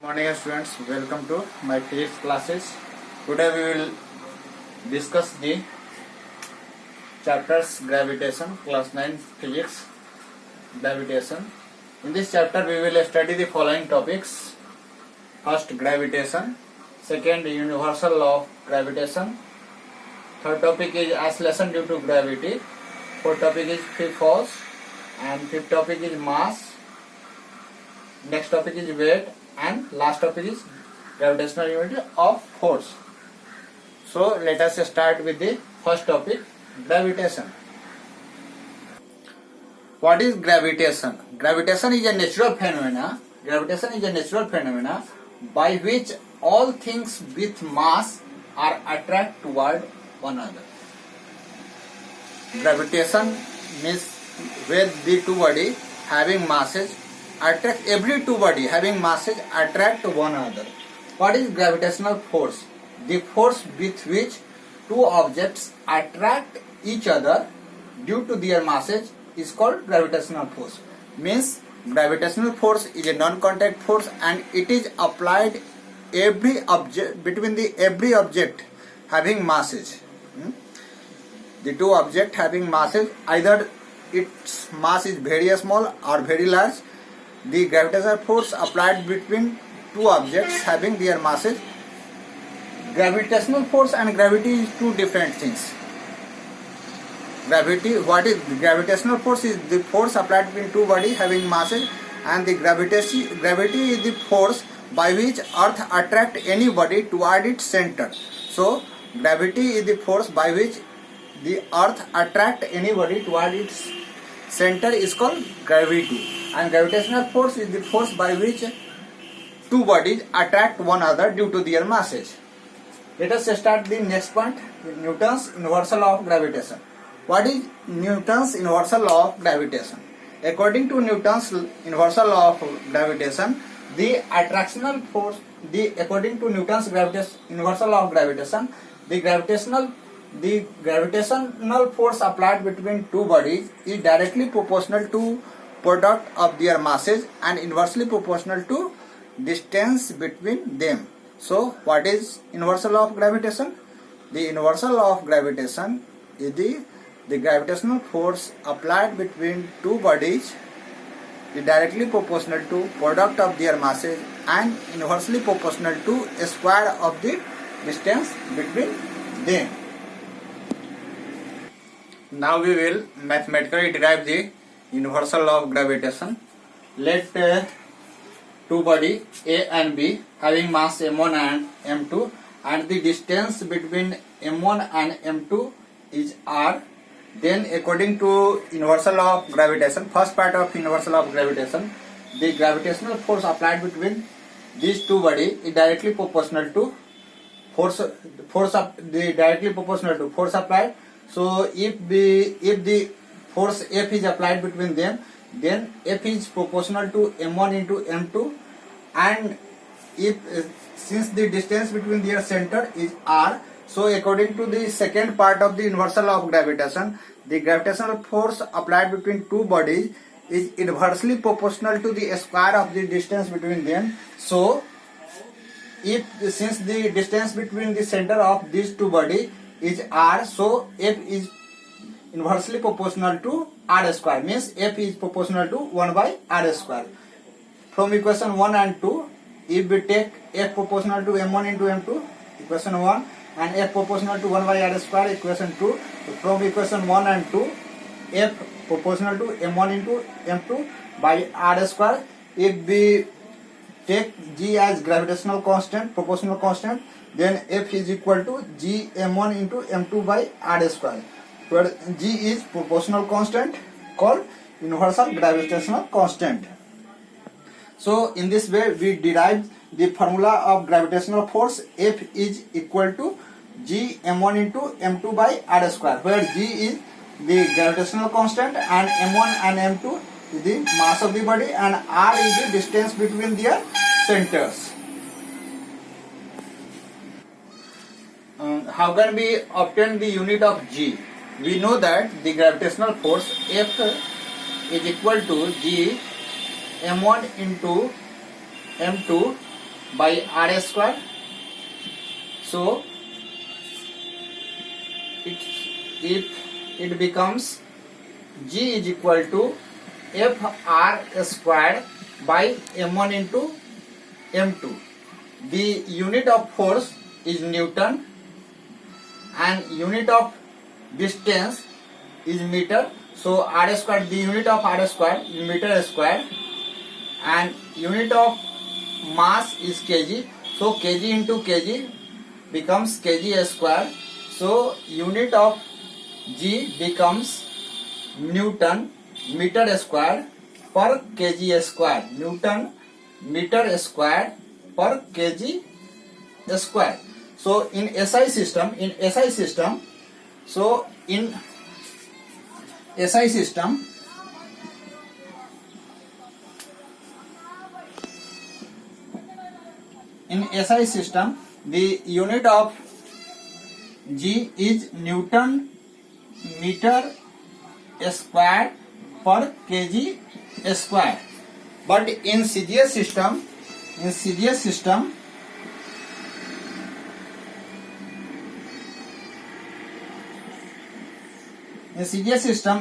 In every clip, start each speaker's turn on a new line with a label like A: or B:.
A: Morning students, welcome to my physics classes. Today we will discuss the chapters gravitation, class 9 physics, gravitation. In this chapter we will study the following topics. First, gravitation. Second, universal law of gravitation. Third topic is acceleration due to gravity. Fourth topic is free falls, and fifth topic is mass. Next topic is weight, and last topic is gravitational unit of force. So let us start with the first topic, gravitation. What is gravitation? Gravitation is a natural phenomena. Gravitation is a natural phenomena by which all things with mass are attracted toward one another. Gravitation means where the two body having masses attract, every two body having masses attract one another. What is gravitational force? The force with which two objects attract each other due to their masses is called gravitational force. Means gravitational force is a non-contact force and it is applied every object between the every object having masses. The two objects having masses, either its mass is very small or very large, the gravitational force applied between two objects having their masses. Gravitational force and gravity is two different things. What is gravitational force? Is the force applied between two bodies having masses, and the gravity is the force by which Earth attract any body toward its center. So gravity is the force by which the Earth attract anybody toward its center is called gravity, and gravitational force is the force by which two bodies attract one another due to their masses. Let us start the next point, Newton's universal law of gravitation. What is Newton's universal law of gravitation? According to Newton's universal law of gravitation, the attractional force, according to Newton's universal law of gravitation, the gravitational force applied between two bodies is directly proportional to product of their masses and inversely proportional to distance between them. So what is universal law of gravitation? The universal law of gravitation is the gravitational force applied between two bodies is directly proportional to product of their masses and inversely proportional to a square of the distance between them. Now we will mathematically derive the universal law of gravitation. Let two body A and B having mass m1 and m2 and the distance between m1 and m2 is r. Then according to universal law of gravitation, first part of universal law of gravitation, the gravitational force applied between these two bodies is directly proportional to force applied. So if the force F is applied between them, then F is proportional to m1 into m2, and since the distance between their center is r, so according to the second part of the universal law of gravitation, the gravitational force applied between two bodies is inversely proportional to the square of the distance between them. So since the distance between the center of these two bodies is r, so F is inversely proportional to r square, means F is proportional to 1 by r square. From equation 1 and 2, if we take F proportional to m1 into m2, equation 1, and F proportional to 1 by r square, equation 2, from equation 1 and 2, F proportional to m1 into m2 by r square. If we take G as gravitational constant, proportional constant, then F is equal to G m1 into m2 by r square, where G is proportional constant called universal gravitational constant. So in this way we derive the formula of gravitational force. F is equal to G m1 into m2 by r square, where G is the gravitational constant and m1 and m2 is the mass of the body and r is the distance between their centers. How can we obtain the unit of G? We know that the gravitational force F is equal to G m1 into m2 by r square. So if it becomes G is equal to Fr squared by m1 into m2. The unit of force is Newton and unit of distance is meter. So r squared, the unit of r squared is meter square, and unit of mass is kg. So kg into kg becomes kg square. So unit of G becomes Newton meter square per kg square. Newton meter square per kg square. So in SI system, so in SI system, the unit of G is Newton meter square per kg square. But in CGS system,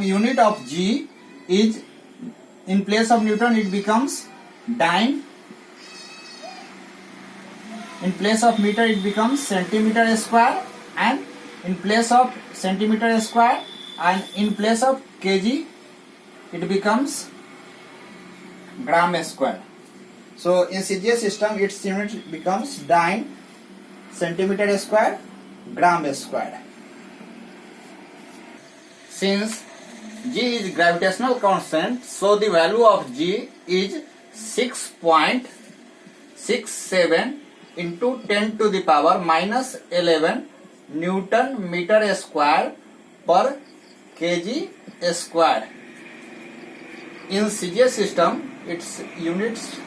A: unit of G is, in place of Newton it becomes dyne, in place of meter it becomes centimeter square, and in place of centimeter square and in place of kg it becomes gram square. So in CGS system its unit becomes dyne, centimeter square, gram square. Since G is gravitational constant, so the value of G is 6.67 into 10 to the power minus 11 Newton meter square per kg square. In CGS system, its units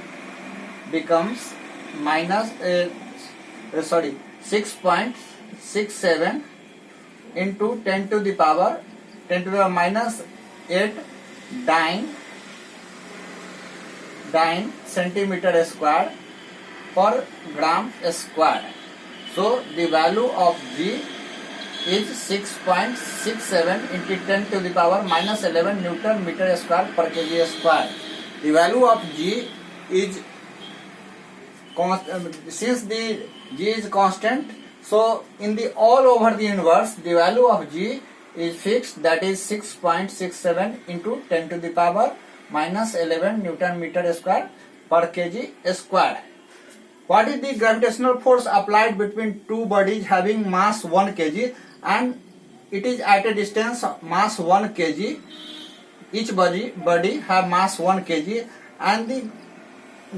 A: becomes 6.67 into 10 to the power minus 8 dyne centimeter square per gram square. So the value of G is 6.67 into 10 to the power minus 11 Newton meter square per kg square. The value of G is since the G is constant, so in the all over the universe the value of G is fixed, that is 6.67 into 10 to the power minus 11 Newton meter square per kg square. What is the gravitational force applied between two bodies having mass 1 kg and it is at a distance mass 1 kg? Each body have mass 1 kg and the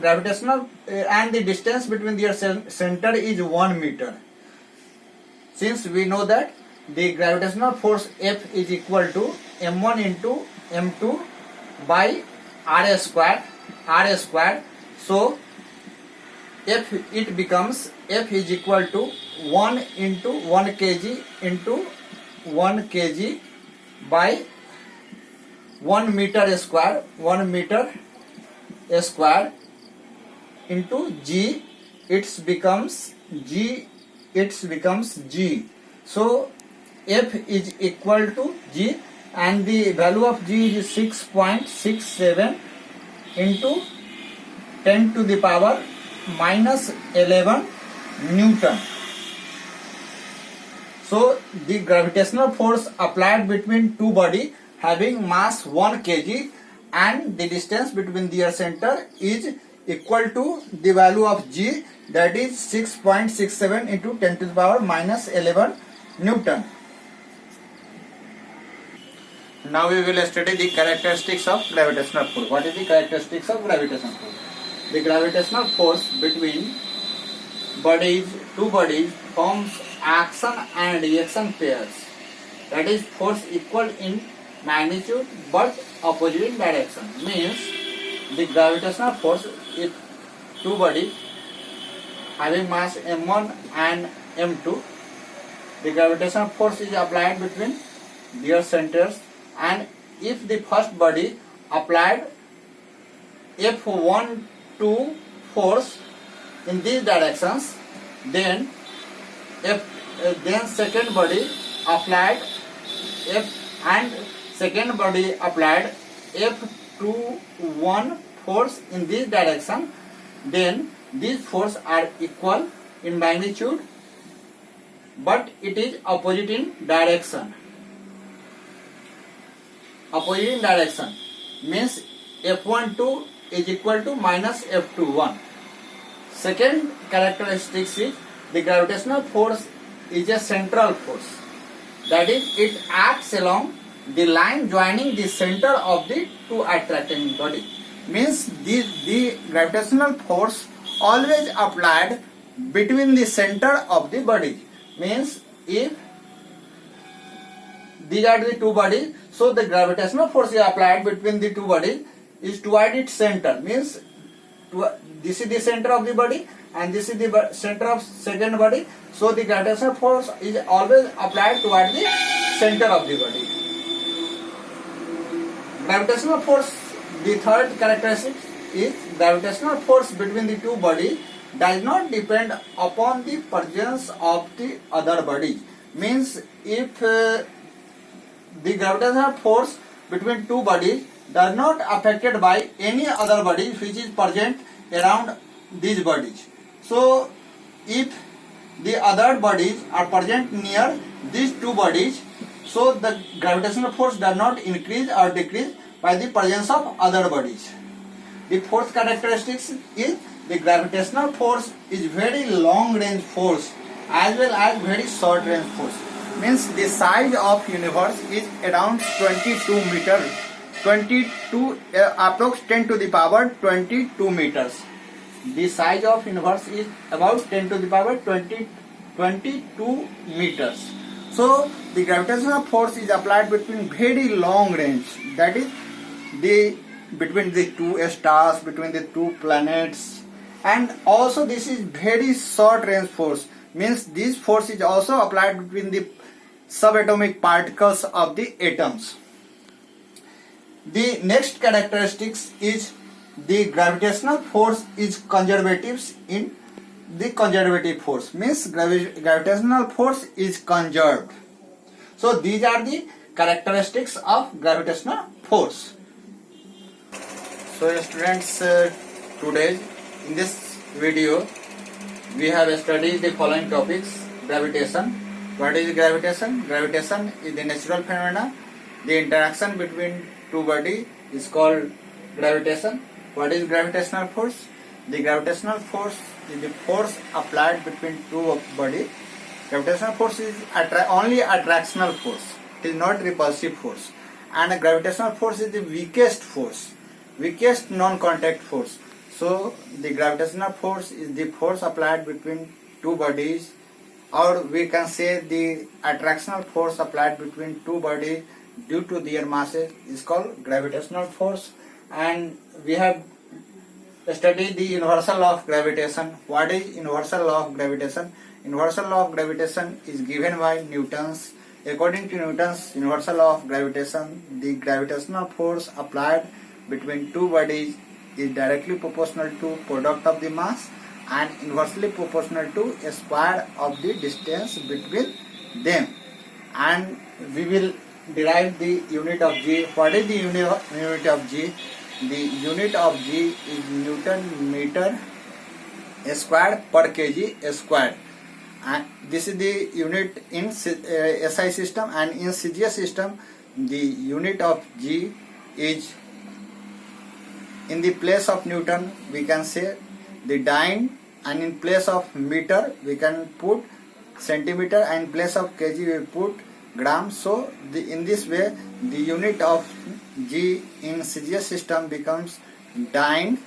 A: gravitational and the distance between their center is 1 meter. Since we know that the gravitational force F is equal to m1 into m2 by r square, so F it becomes F is equal to 1 into 1 kg into 1 kg by 1 meter square into G, it becomes G. So F is equal to G and the value of G is 6.67 into 10 to the power minus 11 Newton. So the gravitational force applied between two bodies having mass 1 kg and the distance between their center is equal to the value of G, that is 6.67 into 10 to the power minus 11 Newton. Now we will study the characteristics of gravitational force. What is the characteristics of gravitational force? The gravitational force between two bodies forms action and reaction pairs. That is force equal in magnitude but opposite in direction. Means the gravitational force, if two bodies having mass m1 and m2, the gravitational force is applied between their centers, and if the first body applied F12 force in these directions, then then second body applied second body applied F21 force in this direction, then these forces are equal in magnitude, but it is opposite in direction. Opposite in direction means F12 is equal to minus F21. Second characteristic is the gravitational force is a central force. That is, it acts along the line joining the center of the two attracting body. Means the gravitational force always applied between the center of the body. Means if these are the two bodies, so the gravitational force is applied between the two bodies is toward its center. Means this is the center of the body and this is the center of second body. So the gravitational force is always applied toward the center of the body. Gravitational force, the third characteristic is gravitational force between the two bodies does not depend upon the presence of the other bodies. Means if the gravitational force between two bodies does not affected by any other body which is present around these bodies. So if the other bodies are present near these two bodies, so the gravitational force does not increase or decrease by the presence of other bodies. The fourth characteristic is the gravitational force is very long range force as well as very short range force. Means the size of universe is around 22 meter, 22 approx 10 to the power 22 meters. The size of universe is about 10 to the power 22 meters. So the gravitational force is applied between very long range, that is between the two stars, between the two planets, and also this is very short range force. Means this force is also applied between the subatomic particles of the atoms. The next characteristics is the gravitational force is conservative in the conservative force. Means gravitational force is conserved. So these are the characteristics of gravitational force. So students, today in this video we have studied the following topics. Gravitation. What is gravitation? Gravitation is the natural phenomena. The interaction between two bodies is called gravitation. What is gravitational force? The gravitational force is the force applied between two bodies. Gravitational force is only attractional force. It is not repulsive force. And gravitational force is the weakest force, weakest non-contact force. So the gravitational force is the force applied between two bodies, or we can say the attractional force applied between two bodies due to their masses is called gravitational force. And we have studied the universal law of gravitation. What is universal law of gravitation? Universal law of gravitation is given by Newton's. According to Newton's universal law of gravitation, the gravitational force applied between two bodies is directly proportional to product of the mass and inversely proportional to a square of the distance between them. And we will derive the unit of G. What is the unit of G? The unit of G is Newton meter square per kg square. And this is the unit in SI system, and in CGS system the unit of G is, in the place of Newton we can say the dyne, and in place of meter we can put centimeter, and in place of kg we put gram. So in this way the unit of G in CGS system becomes dyne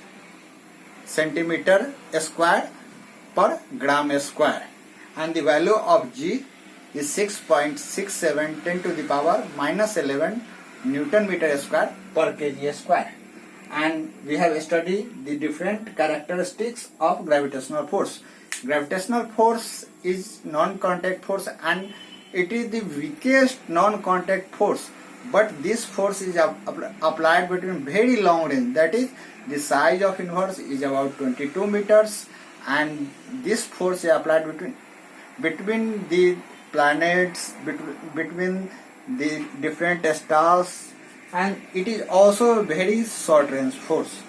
A: centimeter square per gram square, and the value of G is 6.67 10 to the power minus 11 Newton meter square per kg square. And we have studied the different characteristics of gravitational force. Gravitational force is non-contact force, and it is the weakest non-contact force, but this force is applied between very long range, that is the size of universe is about 22 meters, and this force is applied between the planets, between the different stars, and it is also very short range force.